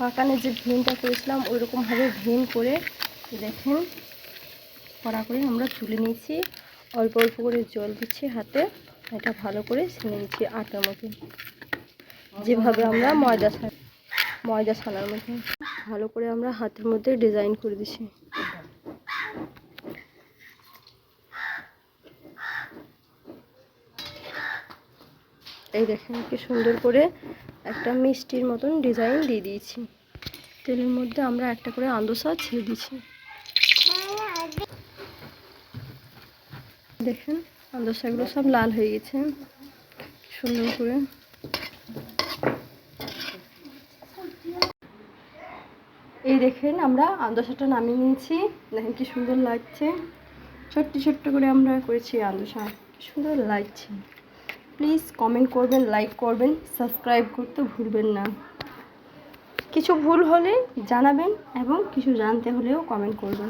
মাখানে যে ভেনটা করেছিলাম ওই রকমভাবে ভেন করে দেখেন কড়া করে আমরা তুলে নিয়েছি। অল্প অল্প করে জল দিচ্ছি হাতে, এটা ভালো করে ছেনে নিচ্ছি আটার মতো, যেভাবে আমরা ময়দা ছানার মতো ভালো করে আমরা হাতের মধ্যে ডিজাইন করে দিচ্ছি। এই দেখেন কি সুন্দর করে একটা মিষ্টির মতন ডিজাইন দিয়ে দিয়েছি। তেলের মধ্যে আমরা একটা করে আন্দোসা ছেড়ে দিচ্ছি। দেখেন আন্দোসাগুলো সব লাল হয়ে গেছে সুন্দর করে। এই দেখেন আমরা আন্দোসাটা নামিয়ে নিয়েছি। দেখেন কি সুন্দর লাগছে, ছোট্ট ছোট্ট করে আমরা করেছি আন্দোসা, কি সুন্দর লাগছে। প্লিজ কমেন্ট করবেন, লাইক করবেন, সাবস্ক্রাইব করতে ভুলবেন না। কিছু ভুল হলে জানাবেন এবং কিছু জানতে হলেও কমেন্ট করবেন।